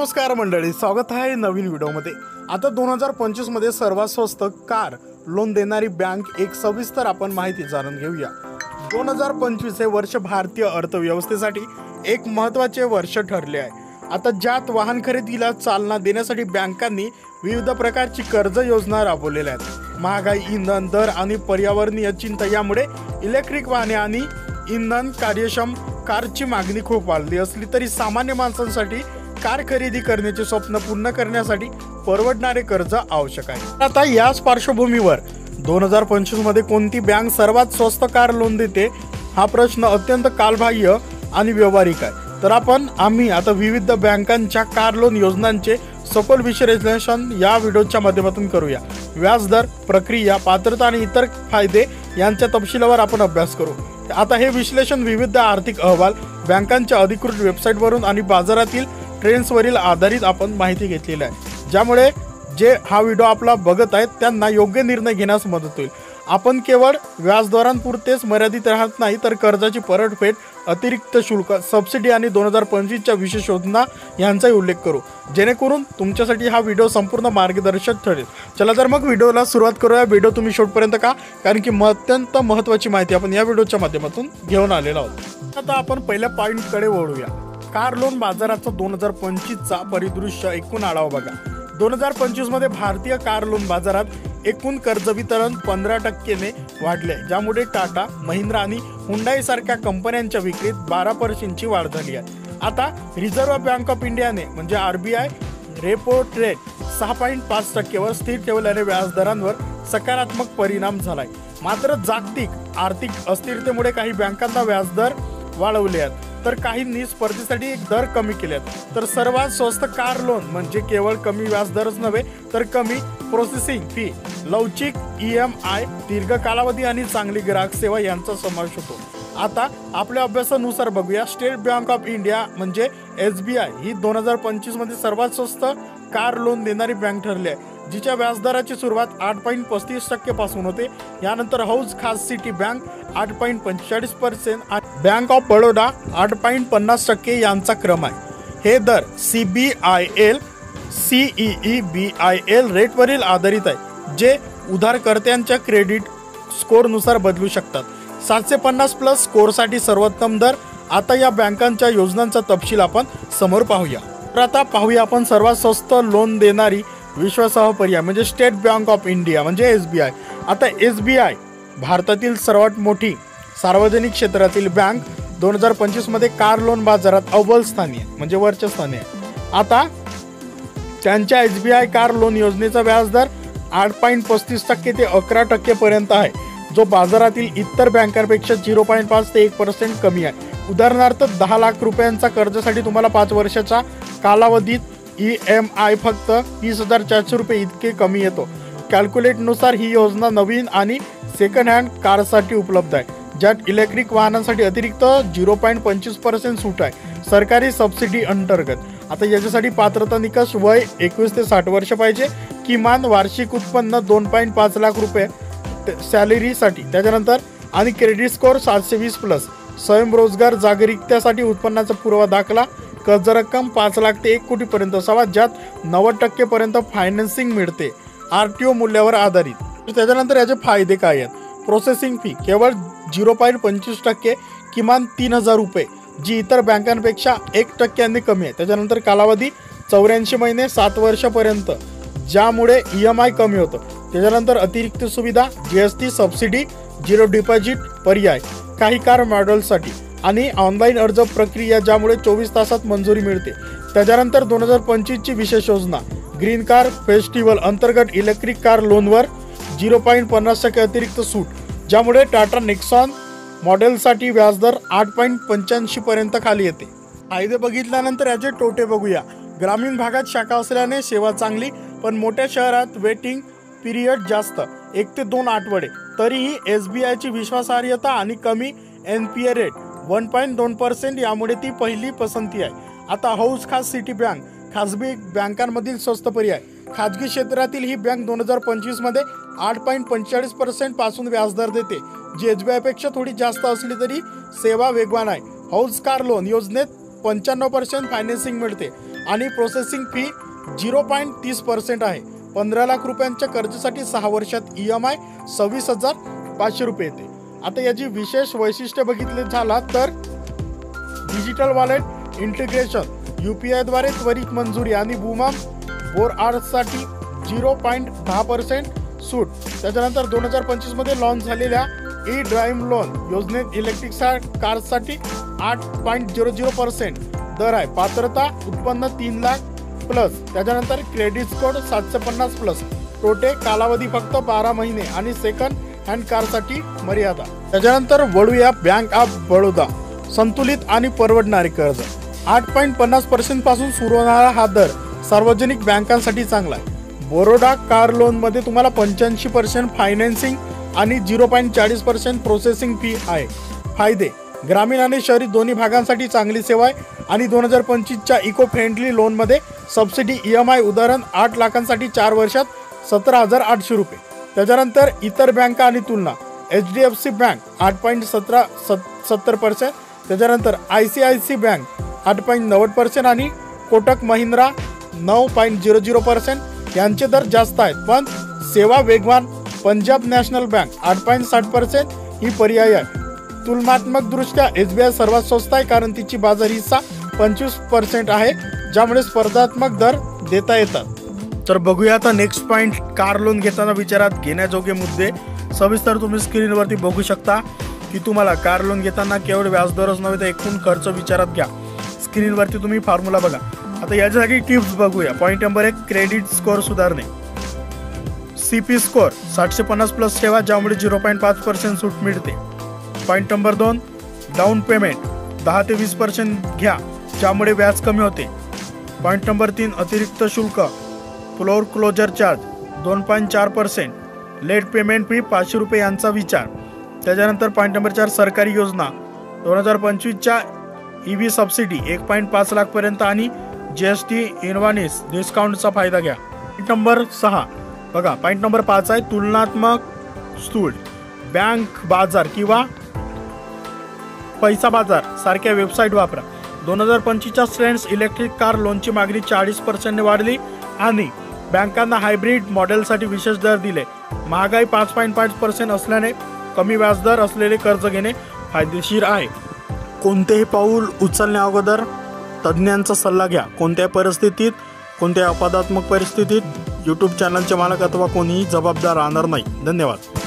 नमस्कार मंडळी, स्वागत आहे नवीन व्हिडिओमध्ये। आता 2025 मध्ये सर्वात स्वस्त कार लोन देणारी बँक एक सविस्तर आपण माहिती जाणून घेऊया। 2025 हे वर्ष भारतीय अर्थव्यवस्थेसाठी एक महत्त्वाचे वर्ष ठरले आहे। आता ज्यात वाहन खरेदीला चालना देण्यासाठी बँकांनी विविध प्रकारची कर्ज योजना राबवलेल्या आहेत। महागाई, इंधन दर आणि पर्यावरणीय चिंता यामुळे इलेक्ट्रिक वाहने आणि इंधन कार्यक्षम कारची मागणी खूप वाढली असली तरी सामान्य माणसांसाठी कार खरेदी करण्याचे स्वप्न पूर्ण करण्यासाठी परवडणारे कर्ज आवश्यक आहे। आता याच पार्श्वभूमीवर 2025 मध्ये कोणती बँक सर्वात स्वस्त कार लोन देते हा प्रश्न अत्यंत कालबाह्य आणि व्यावहारिक आहे। तर आम्ही आता विविध बँकांच्या कार लोन योजनांचे सखोल विश्लेषण या व्हिडिओच्या माध्यमातून करूया। व्याजदर, प्रक्रिया, पात्रता आणि इतर फायदे यांच्या तपशिलावर आपण अभ्यास करू। आता हे विश्लेषण विविध आर्थिक अहवाल, बँकांच्या अधिकृत वेबसाईटवरून आणि बाजारातील ट्रेंड्सवरील आधारित आपण माहिती घेतलेली आहे, ज्यामुळे जे हा व्हिडिओ आपला बघत आहेत त्यांना योग्य निर्णय घेण्यास मदत होईल। आपण केवळ व्याजदरांपुरतेच मर्यादित राहत नाही तर कर्जाची परतफेड, अतिरिक्त शुल्क, सबसिडी आणि 2025 च्या विशेष योजना यांचाही उल्लेख करू, जेणेकरून तुमच्यासाठी हा व्हिडिओ संपूर्ण मार्गदर्शक ठरेल। चला तर मग व्हिडिओला सुरुवात करूया। व्हिडिओ तुम्ही शेवटपर्यंत का, कारण की अत्यंत महत्त्वाची माहिती आपण या व्हिडिओच्या माध्यमातून घेऊन आलेलो आहोत। आता आपण पहिल्या पॉइंटकडे वळूया। कार लोन बाजाराचा 2025 चा परिदृश्य एकूण आढावा बघा। 2025 मध्ये भारतीय कार लोन बाजारात एकूण कर्ज वितरण 15% ने वाढले, ज्यामुळे टाटा, महिंद्रा आणि हुंडाई सारख्या कंपन्यांच्या विक्रीत 12% ची वाढ झाली आहे। आता रिझर्व्ह बँक ऑफ इंडियाने म्हणजे RBI रेपो रेट 6.5% वर स्थिर ठेवल्याने व्याजदरांवर सकारात्मक परिणाम झालाय। मात्र जागतिक आर्थिक अस्थिरतेमुळे काही बँकांना व्याजदर वाढवले आहेत तर काहींनी स्पर्धेसाठी दर कमी केलेत। तर सर्वात स्वस्त कार लोन म्हणजे केवळ कमी व्याजदरच नव्हे तर कमी प्रोसेसिंग फी, लवचिक EMI, दीर्घ कालावधी आणि चांगली ग्राहक सेवा यांचा समावेश होतो। आता आपल्या अभ्यासानुसार बघूया। स्टेट बँक ऑफ इंडिया म्हणजे SBI ही 2025 मध्ये सर्वात स्वस्त कार लोन देणारी बँक ठरली आहे, जिच्या व्याजदराची सुरुवात 8.35% पासून होते। यानंतर हाऊस खास सिटी बँक 8.45% आणि बँक ऑफ बडोदा 8.50% यांचा क्रम आहे। हे दर CBIL CEEBIL रेटवरील आधारित आहे, जे उधारकर्त्यांच्या क्रेडिट स्कोअरनुसार बदलू शकतात। 750 प्लस स्कोअरसाठी सर्वोत्तम दर। आता या बँकांच्या योजनांचा तपशील आपण समोर पाहूया। तर आता पाहूया आपण सर्वात स्वस्त लोन देणारी विश्वासार्ह पर्याय म्हणजे स्टेट बँक ऑफ इंडिया म्हणजे SBI। आता SBI भारतातील सर्वात मोठी सार्वजनिक क्षेत्रातील बँक 2025 मध्ये कार लोन बाजारात अव्वल स्थानी आहे म्हणजे वरच्या स्थानी आहे। आता त्यांच्या SBI कार लोन योजनेचा व्याजदर 8.35% ते 11% पर्यंत आहे, जो बाजारातील इतर बँकांपेक्षा 0.5 ते 1% कमी आहे। उदाहरणार्थ 10 लाख रुपयांचा कर्जासाठी तुम्हाला 5 वर्षाच्या कालावधीत EMI फक्त 20,400 रुपये इतके कमी येतो। कॅल्क्युलेटनुसार ही योजना नवीन आणि सेकंड हँड कारसाठी उपलब्ध आहे, ज्यात इलेक्ट्रिक वाहनांसाठी अतिरिक्त 0.25% सूट आहे सरकारी सबसिडी अंतर्गत। आता याच्यासाठी पात्रता निकष वय 21 ते 60 वर्ष पाहिजे, किमान वार्षिक उत्पन्न 2.5 लाख रुपये सॅलरीसाठी, त्याच्यानंतर आणि क्रेडिट स्कोअर 720 प्लस, स्वयंरोजगार जागरिकतेसाठी उत्पन्नाचा पुरावा दाखला, कर्ज रक्कम 5 लाख ते 1 कोटी पर्यंत असावा, ज्यात 90% पर्यंत फायनान्सिंग मिळते RTO मूल्यावर आधारित। त्याच्यानंतर याचे फायदे काय आहेत? प्रोसेसिंग फी केवळ 0.25%, किमान 3,000 रुपये, जी इतर बँकांपेक्षा 1% कमी आहे। त्याच्यानंतर कालावधी 84 महिने 7 वर्षापर्यंत, ज्यामुळे EMI कमी होतं। त्याच्यानंतर अतिरिक्त सुविधा GST सबसिडी, 0 डिपॉझिट पर्याय काही कार मॉडेलसाठी आणि ऑनलाईन अर्ज प्रक्रिया, ज्यामुळे 24 तासात मंजुरी मिळते। त्याच्यानंतर 2025 ची विशेष योजना ग्रीन कार फेस्टिवल अंतर्गत इलेक्ट्रिक कार लोनवर 0.50% अतिरिक्त सूट, ज्यामुळे टाटा नेक्सॉन मॉडेलसाठी व्याजदर 8.85 पर्यंत खाली येते। फायदे बघितल्यानंतर याचे तोटे बघूया। ग्रामीण भागात शाखा असल्याने सेवा चांगली, पण मोठ्या शहरात वेटिंग पिरियड जास्त 1 ते 2 आठवडे। तरीही SBI ची विश्वासार्हता आणि कमी NPA रेट 1.2%, यामुळे ती पहिली पसंती आहे। आता हाऊस खास सिटी बँक खासगी बँकांमधील स्वस्त पर्याय। खाजगी क्षेत्रातील ही बँक 2025 मध्ये 8.45% पासून व्याजदर देते, जी SBI पेक्षा थोडी जास्त असली तरी सेवा वेगवान आहे। हाऊस कार लोन योजनेत 95% फायनान्सिंग मिळते आणि प्रोसेसिंग फी 0.30% आहे. 15 लाख रुपयांच्या कर्जासाठी 6 वर्षात EMI 26,500 रुपये येते. आता याची विशेष वैशिष्ट्य बघितले झाला तर डिजिटल वॉलेट इंटिग्रेशन, UPI द्वारे त्वरित मंजुरी आणि बुमाम बोरआरसाठी 0.10% सूट. त्याच्यानंतर 2025 मध्ये लॉन्च झालेल्या ड्राईव्ह लोन योजनेत इलेक्ट्रिक कारसाठी 8.00% दर आहे. पात्रता उत्पन्न 3 लाख प्लस. त्याच्यानंतर क्रेडिट स्कोर 750 प्लस. टोटे कालावधी फक्त 12 महिने आणि सेकंड हँड कारसाठी मर्यादा. त्याच्यानंतर वळूया बँक ऑफ बडोदा. संतुलित आणि परवडणारे कर्ज 8.50% पासून सुरू होणारा हा दर सार्वजनिक बँकांसाठी चांगला आहे. बरोडा कार लोन मध्ये तुम्हाला 85% फायनान्सिंग आणि 0.40% प्रोसेसिंग फी आहे. फायदे ग्रामीण आणि शहरी दोन्ही भागांसाठी चांगली सेवा आहे. आणि 2025च्या इको फ्रेंडली लोन मध्ये सबसिडी EMI उदाहरण 8 लाखांसाठी 4 वर्षात 17,800 रुपये. त्याच्यानंतर इतर बँका आणि तुलना HDFC बँक 8.70%. त्याच्यानंतर ICICI बँक 8.90% आणि कोटक महिंद्रा 9.00%. यांचे दर जास्त आहेत पण सेवा वेगवान. पंजाब नॅशनल बँक 8.60% ही पर्याय आहे. तुलनात्मक दृष्ट्या SBI सर्वात स्वस्त आहे कारण तिची बाजार हिस्सा 25% आहे, ज्यामुळे स्पर्धात्मक दर देता येतात. तर बघूया आता नेक्स्ट पॉइंट, कार लोन घेताना विचारात घेण्याजोगे मुद्दे. सविस्तर तुम्ही स्क्रीनवरती बघू शकता की तुम्हाला कार लोन घेताना केवळ व्याजदरच नव्हे तर एकूण खर्च विचारात घ्या. स्क्रीनवरती तुम्ही फॉर्म्युला बघा. आता याच्यासाठी टिप्स बघूया. पॉईंट नंबर 1, क्रेडिट स्कोअर सुधारणे. CP स्कोअर 750 प्लस ठेवा, ज्यामुळे 0.5% सूट मिळते. पॉईंट नंबर 2, डाऊन पेमेंट 10 ते 20% घ्या, ज्यामुळे व्याज कमी होते. पॉईंट नंबर 3, अतिरिक्त शुल्क floor closure charge 2.4%, late payment fee 500 रुपये यांचा विचार. त्याच्यानंतर पॉईंट नंबर 4, सरकारी योजना 2025च्या EV सबसिडी 1.5 लाखपर्यंत आणि GST इन्व्हॉइस डिस्काउंटचा फायदा घ्या. पॉईंट नंबर 6 बघा. पॉईंट नंबर 5 आहे तुलनात्मक स्थूल. बँक बाजार किंवा पैसा बाजार सारख्या वेबसाईट वापरा. 2025च्या स्ट्रेंड्स इलेक्ट्रिक कार लोनची मागणी 40% वाढली आणि बँकांना हायब्रिड मॉडेलसाठी विशेष दर दिले. महागाई 5.5% असल्याने कमी व्याजदर असलेले कर्ज घेणे फायदेशीर आहे. कोणतेही पाऊल उचलण्याअगोदर तज्ज्ञांचा सल्ला घ्या. कोणत्याही परिस्थितीत, कोणत्याही अपवादात्मक परिस्थितीत YouTube चॅनलचे मालक अथवा कोणीही जबाबदार राहणार नाही. धन्यवाद.